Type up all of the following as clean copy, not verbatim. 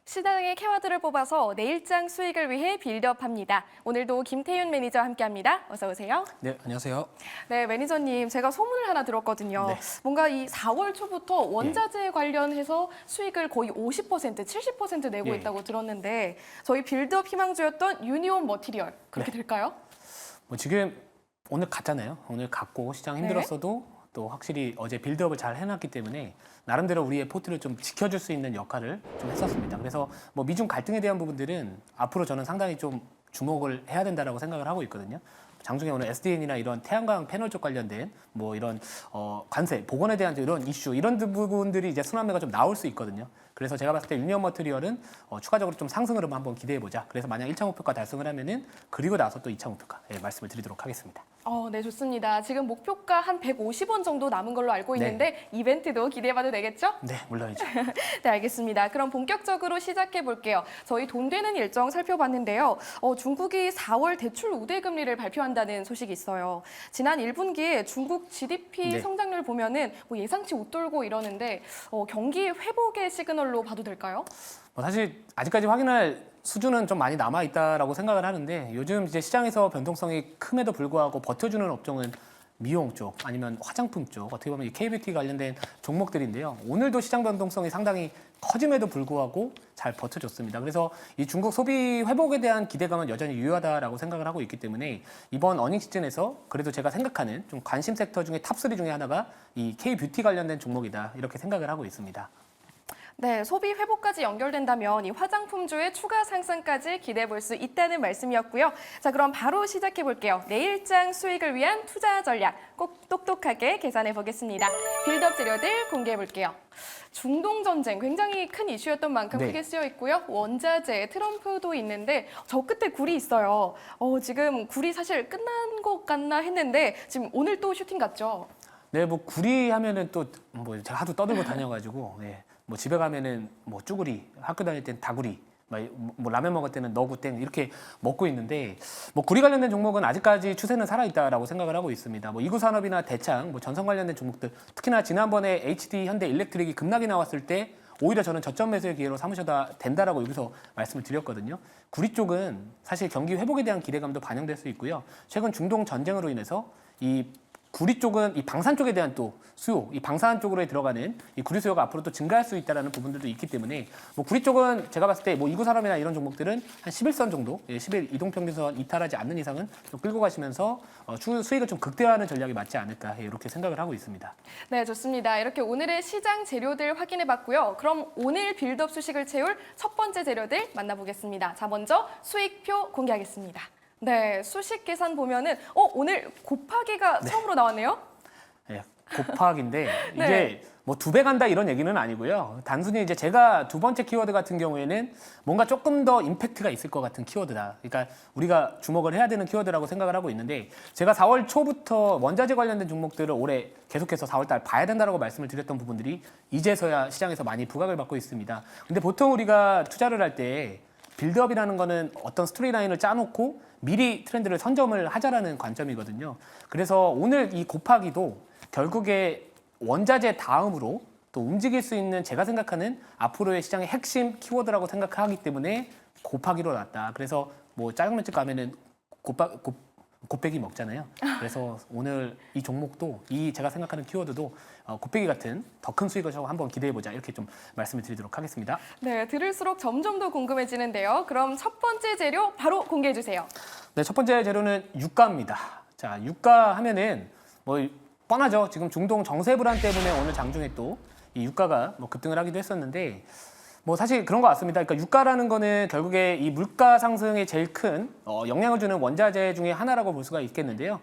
시장의 키워드를 뽑아서 내일장 수익을 위해 빌드업합니다. 오늘도 김태윤 매니저와 함께합니다. 어서 오세요. 네, 안녕하세요. 네, 매니저님, 제가 소문을 하나 들었거든요. 네. 뭔가 이 4월 초부터 원자재 관련해서 수익을 거의 50%, 70% 내고 예. 있다고 들었는데 저희 빌드업 희망주였던 유니온 머티리얼 그렇게 네. 될까요? 뭐 지금 오늘 갔잖아요. 오늘 갔고 시장 힘들었어도 또 확실히 어제 빌드업을 잘 해놨기 때문에 나름대로 우리의 포트를 좀 지켜줄 수 있는 역할을 좀 했었습니다. 그래서 뭐 미중 갈등에 대한 부분들은 앞으로 저는 상당히 좀 주목을 해야 된다라고 생각을 하고 있거든요. 장중에 오늘 SDN이나 이런 태양광 패널 쪽 관련된 뭐 이런 관세, 보건에 대한 이런 이슈 이런 부분들이 이제 순환매가 좀 나올 수 있거든요. 그래서 제가 봤을 때 유니온 머티리얼은 추가적으로 좀 상승 흐름 한번 기대해 보자. 그래서 만약 1차 목표가 달성을 하면은 그리고 나서 또 2차 목표가 말씀을 드리도록 하겠습니다. 네, 좋습니다. 지금 목표가 한 150원 정도 남은 걸로 알고 있는데 이벤트도 기대해봐도 되겠죠? 네, 물론이죠. 네, 알겠습니다. 그럼 본격적으로 시작해 볼게요. 저희 돈 되는 일정 살펴봤는데요. 중국이 4월 대출 우대 금리를 발표한다는 소식이 있어요. 지난 1분기에 중국 GDP 네. 성장률 보면은 뭐 예상치 웃돌고 이러는데 경기 회복의 시그널로 봐도 될까요? 사실 아직까지 확인할 수준은 좀 많이 남아 있다라고 생각을 하는데 요즘 이제 시장에서 변동성이 큼에도 불구하고 버텨주는 업종은 미용 쪽 아니면 화장품 쪽 어떻게 보면 이 K뷰티 관련된 종목들인데요. 오늘도 시장 변동성이 상당히 커짐에도 불구하고 잘 버텨줬습니다. 그래서 이 중국 소비 회복에 대한 기대감은 여전히 유효하다라고 생각을 하고 있기 때문에 이번 어닝 시즌에서 그래도 제가 생각하는 좀 관심 섹터 중에 탑3 중에 하나가 이 K뷰티 관련된 종목이다 이렇게 생각을 하고 있습니다. 네, 소비 회복까지 연결된다면 이 화장품주의 추가 상승까지 기대해 볼 수 있다는 말씀이었고요. 자, 그럼 바로 시작해 볼게요. 내일장 수익을 위한 투자 전략 꼭 똑똑하게 계산해 보겠습니다. 빌드업 재료들 공개해 볼게요. 중동 전쟁 굉장히 큰 이슈였던 만큼 네. 크게 쓰여 있고요. 원자재, 트럼프도 있는데 저 끝에 굴이 있어요. 지금 굴이 사실 끝난 것 같나 했는데 지금 오늘 또 슈팅 같죠? 네, 뭐 구리 하면은 또 뭐 제가 하도 떠들고 다녀가지고 뭐 집에 가면은 뭐 쭈구리, 학교 다닐 땐 다구리, 뭐 라면 먹을 때는 너구땡 이렇게 먹고 있는데 뭐 구리 관련된 종목은 아직까지 추세는 살아있다라고 생각을 하고 있습니다. 뭐 이구산업이나 대창, 뭐 전선 관련된 종목들 특히나 지난번에 HD 현대 일렉트릭이 급락이 나왔을 때 오히려 저는 저점 매수의 기회로 삼으셔도 된다라고 여기서 말씀을 드렸거든요. 구리 쪽은 사실 경기 회복에 대한 기대감도 반영될 수 있고요. 최근 중동 전쟁으로 인해서 이 구리 쪽은 이 방산 쪽에 대한 또 수요, 이 방산 쪽으로 들어가는 이 구리 수요가 앞으로 또 증가할 수 있다는 부분들도 있기 때문에 뭐 구리 쪽은 제가 봤을 때 뭐 이구산업이나 이런 종목들은 한 11선 정도, 10일 이동평균선 이탈하지 않는 이상은 좀 끌고 가시면서 수익을 좀 극대화하는 전략이 맞지 않을까 이렇게 생각을 하고 있습니다. 네, 좋습니다. 이렇게 오늘의 시장 재료들 확인해 봤고요. 그럼 오늘 빌드업 수식을 채울 첫 번째 재료들 만나보겠습니다. 자, 먼저 수익표 공개하겠습니다. 네, 수식 계산 보면은 오늘 곱하기가 처음으로 나왔네요. 네, 곱하기인데 네. 이게 뭐 2배 간다 이런 얘기는 아니고요. 단순히 이제 제가 두 번째 키워드 같은 경우에는 뭔가 조금 더 임팩트가 있을 것 같은 키워드다. 그러니까 우리가 주목을 해야 되는 키워드라고 생각을 하고 있는데 제가 4월 초부터 원자재 관련된 종목들을 올해 계속해서 4월 달 봐야 된다라고 말씀을 드렸던 부분들이 이제서야 시장에서 많이 부각을 받고 있습니다. 근데 보통 우리가 투자를 할 때 빌드업이라는 거는 어떤 스토리라인을 짜놓고 미리 트렌드를 선점을 하자라는 관점이거든요. 그래서 오늘 이 곱하기도 결국에 원자재 다음으로 또 움직일 수 있는 제가 생각하는 앞으로의 시장의 핵심 키워드라고 생각하기 때문에 곱하기로 났다. 그래서 뭐 짜장면집 가면은 곱빼기 먹잖아요. 그래서 오늘 이 종목도 이 제가 생각하는 키워드도 곱빼기 같은 더 큰 수익을 한번 기대해보자 이렇게 좀 말씀을 드리도록 하겠습니다. 네, 들을수록 점점 더 궁금해지는데요. 그럼 첫 번째 재료 바로 공개해 주세요. 네, 첫 번째 재료는 유가입니다. 자, 유가 하면은 뭐 뻔하죠. 지금 중동 정세 불안 때문에 오늘 장중에 또 이 유가가 뭐 급등을 하기도 했었는데 뭐 사실 그런 것 같습니다. 그러니까 유가라는 거는 결국에 이 물가 상승에 제일 큰 영향을 주는 원자재 중에 하나라고 볼 수가 있겠는데요.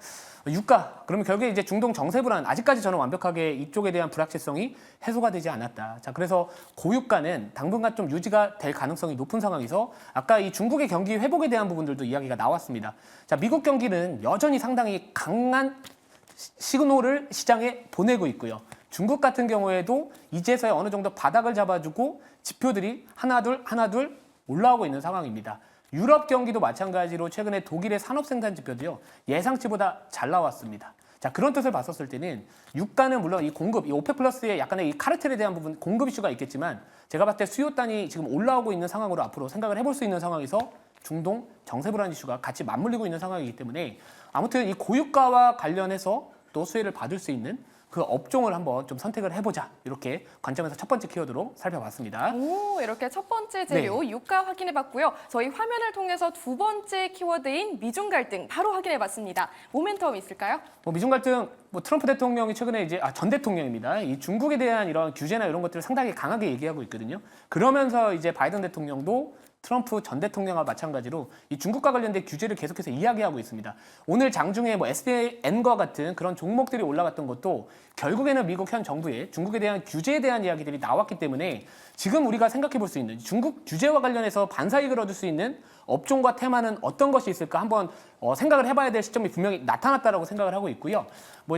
유가 그러면 결국에 이제 중동 정세 불안 아직까지 저는 완벽하게 이쪽에 대한 불확실성이 해소가 되지 않았다. 자, 그래서 고유가는 당분간 좀 유지가 될 가능성이 높은 상황에서 아까 이 중국의 경기 회복에 대한 부분들도 이야기가 나왔습니다. 자, 미국 경기는 여전히 상당히 강한 시그널을 시장에 보내고 있고요. 중국 같은 경우에도 이제서야 어느 정도 바닥을 잡아주고 지표들이 하나둘 올라오고 있는 상황입니다. 유럽 경기도 마찬가지로 최근에 독일의 산업 생산 지표도요. 예상치보다 잘 나왔습니다. 자, 그런 뜻을 봤었을 때는 유가는 물론 이 공급, 이 오펙 플러스의 약간의 이 카르텔에 대한 부분 공급 이슈가 있겠지만 제가 봤을 때 수요단이 지금 올라오고 있는 상황으로 앞으로 생각을 해볼 수 있는 상황에서 중동 정세 불안 이슈가 같이 맞물리고 있는 상황이기 때문에 아무튼 이 고유가와 관련해서 또 수혜를 받을 수 있는 그 업종을 한번 좀 선택을 해보자. 이렇게 관점에서 첫 번째 키워드로 살펴봤습니다. 오, 이렇게 첫 번째 재료 유가 확인해봤고요. 저희 화면을 통해서 두 번째 키워드인 미중 갈등 바로 확인해봤습니다. 모멘텀 있을까요? 미중 갈등, 트럼프 대통령이 최근에 이제 전 대통령입니다. 이 중국에 대한 이런 규제나 이런 것들을 상당히 강하게 얘기하고 있거든요. 그러면서 이제 바이든 대통령도 트럼프 전 대통령과 마찬가지로 이 중국과 관련된 규제를 계속해서 이야기하고 있습니다. 오늘 장중에 SBN과 같은 그런 종목들이 올라갔던 것도 결국에는 미국 현 정부의 중국에 대한 규제에 대한 이야기들이 나왔기 때문에 지금 우리가 생각해 볼 수 있는 중국 규제와 관련해서 반사이익을 얻을 수 있는 업종과 테마는 어떤 것이 있을까 한번 생각을 해봐야 될 시점이 분명히 나타났다라고 생각을 하고 있고요.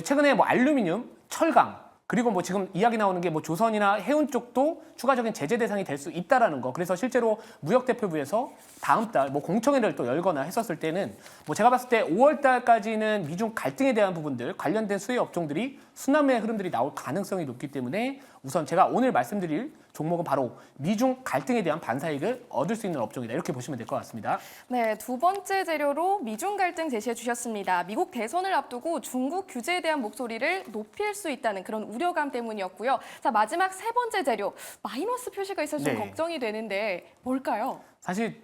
최근에 알루미늄, 철강 그리고 지금 이야기 나오는 게 조선이나 해운 쪽도 추가적인 제재 대상이 될 수 있다라는 거. 그래서 실제로 무역대표부에서 다음 달 공청회를 또 열거나 했었을 때는 제가 봤을 때 5월 달까지는 미중 갈등에 대한 부분들 관련된 수혜 업종들이 순환매의 흐름들이 나올 가능성이 높기 때문에 우선 제가 오늘 말씀드릴 종목은 바로 미중 갈등에 대한 반사이익을 얻을 수 있는 업종이다. 이렇게 보시면 될 것 같습니다. 네, 두 번째 재료로 미중 갈등 제시해 주셨습니다. 미국 대선을 앞두고 중국 규제에 대한 목소리를 높일 수 있다는 그런 우려감 때문이었고요. 자, 마지막 세 번째 재료, 마이너스 표시가 있어서 좀 걱정이 되는데 뭘까요? 사실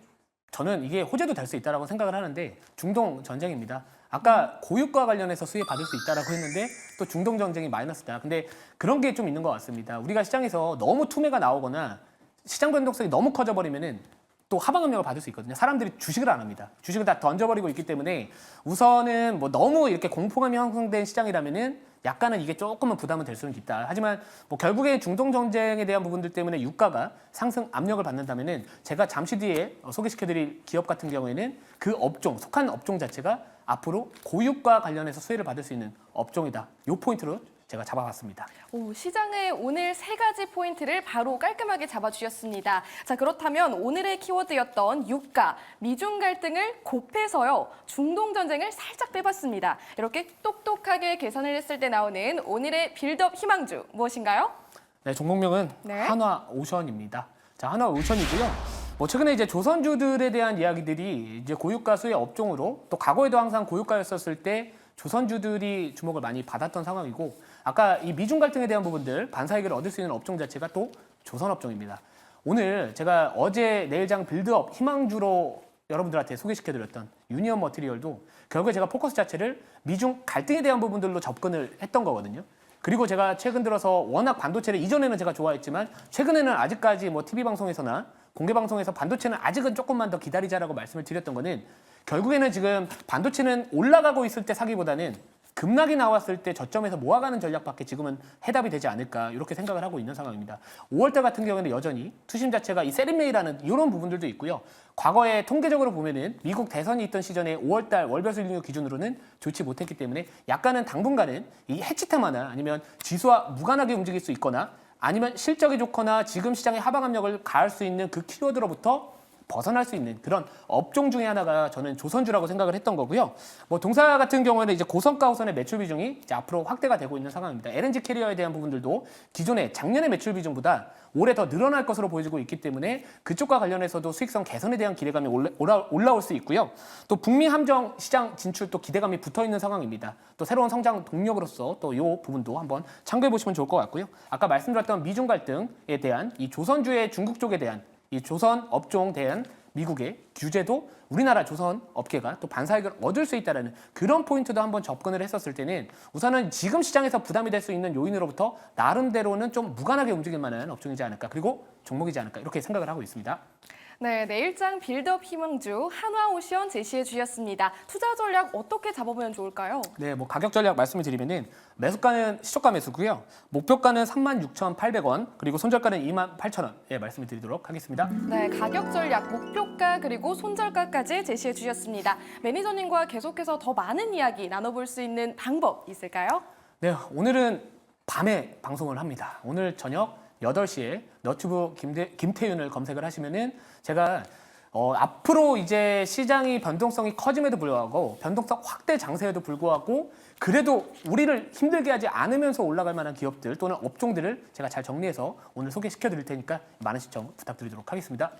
저는 이게 호재도 될 수 있다고 생각을 하는데 중동 전쟁입니다. 아까 고유가 관련해서 수혜 받을 수 있다라고 했는데 또 중동 전쟁이 마이너스다. 근데 그런 게 좀 있는 것 같습니다. 우리가 시장에서 너무 투매가 나오거나 시장 변동성이 너무 커져버리면은 또 하방 압력을 받을 수 있거든요. 사람들이 주식을 안 합니다. 주식을 다 던져버리고 있기 때문에 우선은 너무 이렇게 공포감이 형성된 시장이라면은 약간은 이게 조금은 부담은 될 수는 있다. 하지만 결국에 중동 전쟁에 대한 부분들 때문에 유가가 상승 압력을 받는다면은 제가 잠시 뒤에 소개시켜드릴 기업 같은 경우에는 그 업종, 속한 업종 자체가 앞으로 고유가 관련해서 수혜를 받을 수 있는 업종이다. 이 포인트로 제가 잡아봤습니다. 시장의 오늘 세 가지 포인트를 바로 깔끔하게 잡아주셨습니다. 자, 그렇다면 오늘의 키워드였던 유가, 미중 갈등을 곱해서요. 중동 전쟁을 살짝 빼봤습니다. 이렇게 똑똑하게 계산을 했을 때 나오는 오늘의 빌드업 희망주 무엇인가요? 네, 종목명은 한화오션입니다. 자, 한화오션이고요. 최근에 이제 조선주들에 대한 이야기들이 이제 고유가 수혜 업종으로 또 과거에도 항상 고유가였었을 때 조선주들이 주목을 많이 받았던 상황이고 아까 이 미중 갈등에 대한 부분들 반사이익을 얻을 수 있는 업종 자체가 또 조선업종입니다. 오늘 제가 어제 내일장 빌드업 희망주로 여러분들한테 소개시켜드렸던 유니언 머티리얼도 결국에 제가 포커스 자체를 미중 갈등에 대한 부분들로 접근을 했던 거거든요. 그리고 제가 최근 들어서 워낙 반도체를 이전에는 제가 좋아했지만 최근에는 아직까지 TV 방송에서나 공개 방송에서 반도체는 아직은 조금만 더 기다리자라고 말씀을 드렸던 거는 결국에는 지금 반도체는 올라가고 있을 때 사기보다는 급락이 나왔을 때 저점에서 모아가는 전략밖에 지금은 해답이 되지 않을까 이렇게 생각을 하고 있는 상황입니다. 5월달 같은 경우에는 여전히 투심 자체가 이 세린메이라는 이런 부분들도 있고요. 과거에 통계적으로 보면은 미국 대선이 있던 시전에 5월달 월별 수익률 기준으로는 좋지 못했기 때문에 약간은 당분간은 이 해치 테마나 아니면 지수와 무관하게 움직일 수 있거나 아니면 실적이 좋거나 지금 시장의 하방 압력을 가할 수 있는 그 키워드로부터 벗어날 수 있는 그런 업종 중에 하나가 저는 조선주라고 생각을 했던 거고요. 동사 같은 경우에는 이제 고성가 호선의 매출 비중이 이제 앞으로 확대가 되고 있는 상황입니다. LNG 캐리어에 대한 부분들도 기존의 작년의 매출 비중보다 올해 더 늘어날 것으로 보여지고 있기 때문에 그쪽과 관련해서도 수익성 개선에 대한 기대감이 올라올 수 있고요. 또 북미 함정 시장 진출 또 기대감이 붙어 있는 상황입니다. 또 새로운 성장 동력으로서 또 이 부분도 한번 참고해 보시면 좋을 것 같고요. 아까 말씀드렸던 미중 갈등에 대한 이 조선주의 중국 쪽에 대한 이 조선 업종 대한 미국의 규제도 우리나라 조선 업계가 또 반사이익을 얻을 수 있다는 그런 포인트도 한번 접근을 했었을 때는 우선은 지금 시장에서 부담이 될 수 있는 요인으로부터 나름대로는 좀 무관하게 움직일 만한 업종이지 않을까 그리고 종목이지 않을까 이렇게 생각을 하고 있습니다. 네, 내일장 빌드업 희망주 한화오션 제시해 주셨습니다. 투자 전략 어떻게 잡아보면 좋을까요? 네, 가격 전략 말씀을 드리면은 매수가는 시초가 매수고요. 목표가는 36,800원, 그리고 손절가는 28,000원. 예, 말씀을 드리도록 하겠습니다. 네, 가격 전략, 목표가 그리고 손절가까지 제시해 주셨습니다. 매니저님과 계속해서 더 많은 이야기 나눠볼 수 있는 방법 있을까요? 네, 오늘은 밤에 방송을 합니다. 오늘 저녁 8시에 너튜브 김태윤을 검색을 하시면은 제가 앞으로 이제 시장이 변동성이 커짐에도 불구하고 변동성 확대 장세에도 불구하고 그래도 우리를 힘들게 하지 않으면서 올라갈 만한 기업들 또는 업종들을 제가 잘 정리해서 오늘 소개시켜 드릴 테니까 많은 시청 부탁드리도록 하겠습니다.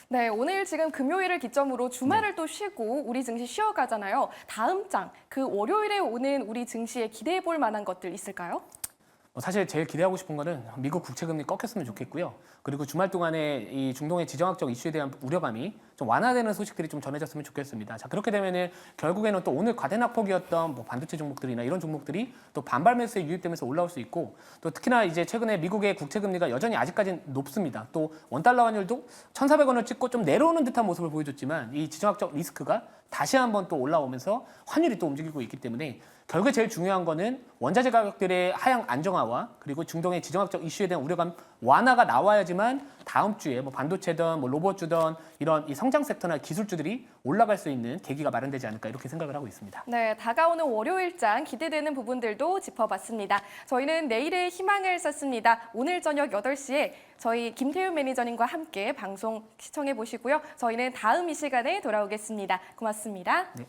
네, 오늘 지금 금요일을 기점으로 주말을 또 쉬고 우리 증시 쉬어가잖아요. 다음 장, 그 월요일에 오는 우리 증시에 기대해 볼 만한 것들 있을까요? 사실 제일 기대하고 싶은 거는 미국 국채금리 꺾였으면 좋겠고요. 그리고 주말 동안에 이 중동의 지정학적 이슈에 대한 우려감이 좀 완화되는 소식들이 좀 전해졌으면 좋겠습니다. 자, 그렇게 되면은 결국에는 또 오늘 과대낙폭이었던 뭐 반도체 종목들이나 이런 종목들이 또 반발 매수에 유입되면서 올라올 수 있고 또 특히나 이제 최근에 미국의 국채금리가 여전히 아직까지는 높습니다. 또 원달러 환율도 1,400원을 찍고 좀 내려오는 듯한 모습을 보여줬지만 이 지정학적 리스크가 다시 한번 또 올라오면서 환율이 또 움직이고 있기 때문에 결국에 제일 중요한 거는 원자재 가격들의 하향 안정화와 그리고 중동의 지정학적 이슈에 대한 우려감 완화가 나와야지만 다음 주에 뭐 반도체든 뭐 로봇주든 이런 이 성장 섹터나 기술주들이 올라갈 수 있는 계기가 마련되지 않을까 이렇게 생각을 하고 있습니다. 네, 다가오는 월요일장 기대되는 부분들도 짚어봤습니다. 저희는 내일의 희망을 썼습니다. 오늘 저녁 8시에 저희 김태윤 매니저님과 함께 방송 시청해 보시고요. 저희는 다음 이 시간에 돌아오겠습니다. 고맙습니다. 네.